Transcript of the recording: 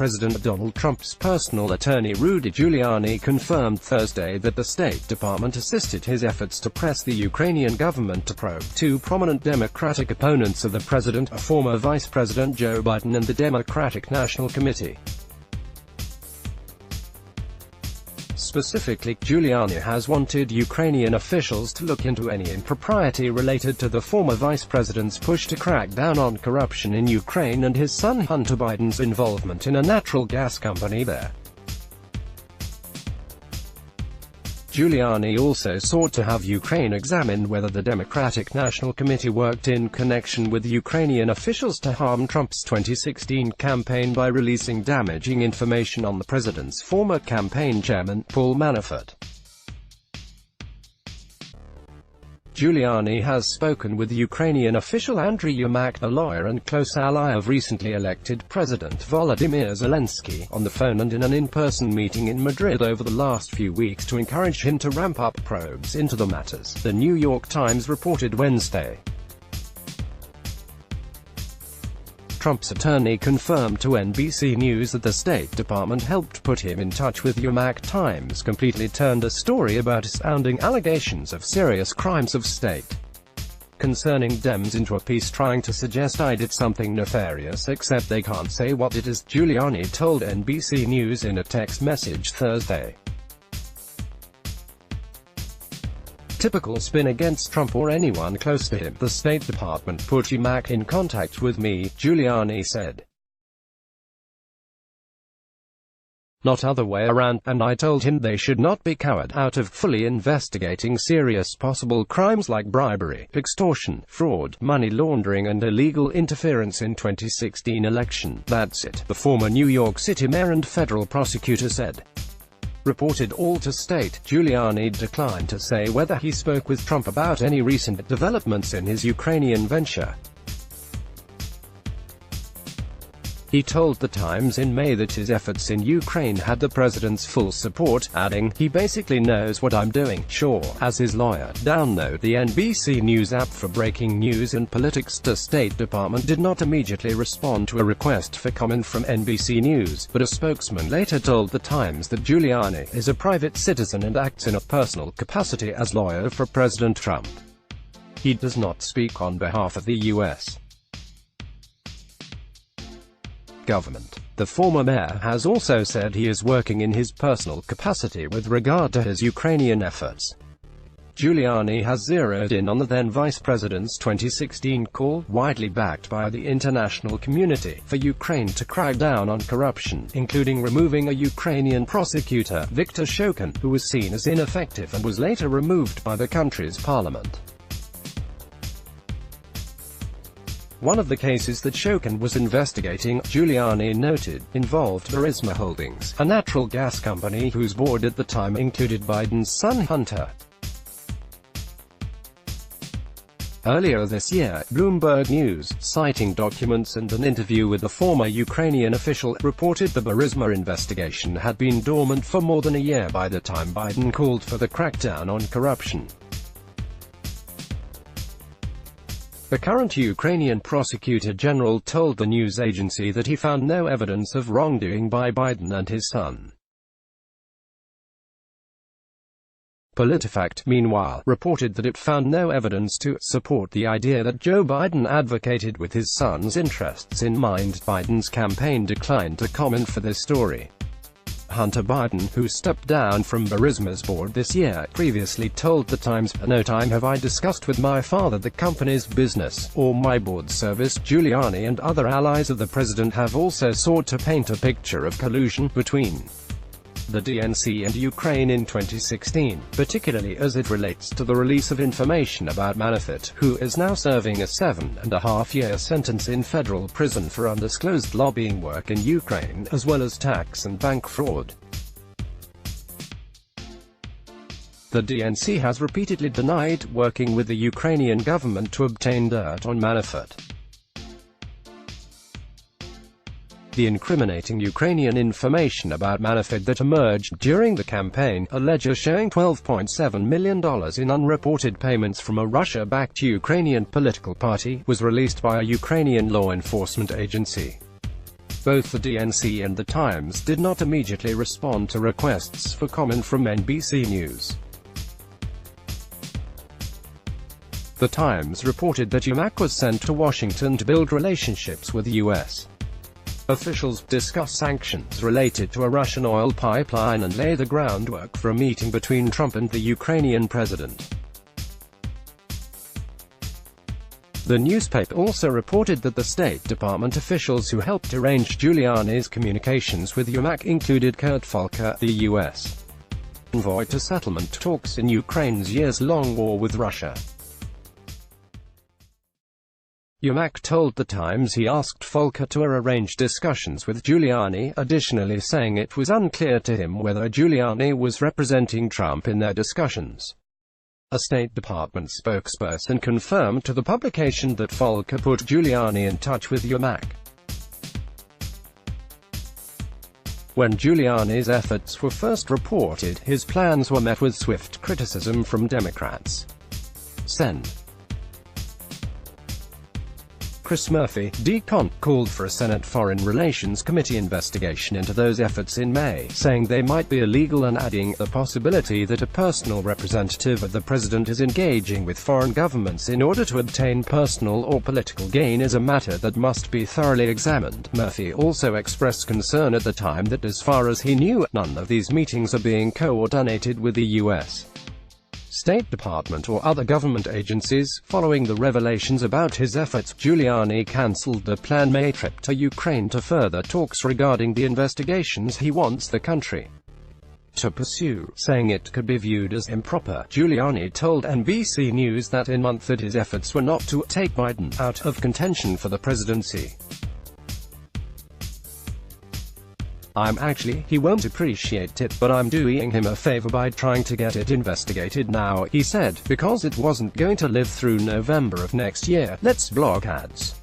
President Donald Trump's personal attorney Rudy Giuliani confirmed Thursday that the State Department assisted his efforts to press the Ukrainian government to probe two prominent Democratic opponents of the president, a former Vice President Joe Biden and the Democratic National Committee. Specifically, Giuliani has wanted Ukrainian officials to look into any impropriety related to the former vice president's push to crack down on corruption in Ukraine and his son Hunter Biden's involvement in a natural gas company there. Giuliani also sought to have Ukraine examine whether the Democratic National Committee worked in connection with Ukrainian officials to harm Trump's 2016 campaign by releasing damaging information on the president's former campaign chairman, Paul Manafort. Giuliani has spoken with Ukrainian official Andriy Yermak, a lawyer and close ally of recently elected President Volodymyr Zelensky, on the phone and in an in-person meeting in Madrid over the last few weeks to encourage him to ramp up probes into the matters, The New York Times reported Wednesday. Trump's attorney confirmed to NBC News that the State Department helped put him in touch with Yermak. Times completely turned a story about astounding allegations of serious crimes of state concerning Dems into a piece trying to suggest I did something nefarious, except they can't say what it is, Giuliani told NBC News in a text message Thursday. Typical spin against Trump or anyone close to him. The State Department put Yermak in contact with me, Giuliani said. Not other way around, and I told him they should not be cowed out of fully investigating serious possible crimes like bribery, extortion, fraud, money laundering and illegal interference in 2016 election. That's it, the former New York City mayor and federal prosecutor said. Reported all to state, Giuliani declined to say whether he spoke with Trump about any recent developments in his Ukrainian venture. He told The Times in May that his efforts in Ukraine had the president's full support, adding, "He basically knows what I'm doing, sure." As his lawyer, download the NBC News app for breaking news and politics. The State Department did not immediately respond to a request for comment from NBC News, but a spokesman later told The Times that Giuliani is a private citizen and acts in a personal capacity as lawyer for President Trump. He does not speak on behalf of the U.S. government. The former mayor has also said he is working in his personal capacity with regard to his Ukrainian efforts. Giuliani has zeroed in on the then vice president's 2016 call, widely backed by the international community, for Ukraine to crack down on corruption, including removing a Ukrainian prosecutor, Viktor Shokin, who was seen as ineffective and was later removed by the country's parliament. One of the cases that Shokin was investigating, Giuliani noted, involved Burisma Holdings, a natural gas company whose board at the time included Biden's son Hunter. Earlier this year, Bloomberg News, citing documents and an interview with a former Ukrainian official, reported the Burisma investigation had been dormant for more than a year by the time Biden called for the crackdown on corruption. The current Ukrainian prosecutor general told the news agency that he found no evidence of wrongdoing by Biden and his son. PolitiFact, meanwhile, reported that it found no evidence to support the idea that Joe Biden advocated with his son's interests in mind. Biden's campaign declined to comment for this story. Hunter Biden, who stepped down from Burisma's board this year, previously told The Times, "At no time have I discussed with my father the company's business, or my board service." Giuliani and other allies of the president have also sought to paint a picture of collusion between the DNC and Ukraine in 2016, particularly as it relates to the release of information about Manafort, who is now serving a 7.5-year sentence in federal prison for undisclosed lobbying work in Ukraine, as well as tax and bank fraud. The DNC has repeatedly denied working with the Ukrainian government to obtain dirt on Manafort. The incriminating Ukrainian information about Manafort that emerged during the campaign, a ledger showing $12.7 million in unreported payments from a Russia-backed Ukrainian political party, was released by a Ukrainian law enforcement agency. Both the DNC and The Times did not immediately respond to requests for comment from NBC News. The Times reported that Yumak was sent to Washington to build relationships with the U.S. officials, discuss sanctions related to a Russian oil pipeline and lay the groundwork for a meeting between Trump and the Ukrainian president. The newspaper also reported that the State Department officials who helped arrange Giuliani's communications with Yumak included Kurt Volker, the U.S. envoy to settlement talks in Ukraine's years-long war with Russia. Yumak told The Times he asked Volker to arrange discussions with Giuliani, additionally saying it was unclear to him whether Giuliani was representing Trump in their discussions. A State Department spokesperson confirmed to the publication that Volker put Giuliani in touch with Yumak. When Giuliani's efforts were first reported, his plans were met with swift criticism from Democrats. Sen. Chris Murphy, D-Con, called for a Senate Foreign Relations Committee investigation into those efforts in May, saying they might be illegal and adding the possibility that a personal representative of the president is engaging with foreign governments in order to obtain personal or political gain is a matter that must be thoroughly examined. Murphy also expressed concern at the time that as far as he knew, none of these meetings are being coordinated with the U.S. State Department or other government agencies. Following the revelations about his efforts, Giuliani cancelled the planned May trip to Ukraine to further talks regarding the investigations he wants the country to pursue, saying it could be viewed as improper. Giuliani told NBC News that in month that his efforts were not to take Biden out of contention for the presidency. He won't appreciate it, but I'm doing him a favor by trying to get it investigated now, he said, because it wasn't going to live through November of next year. Let's block ads.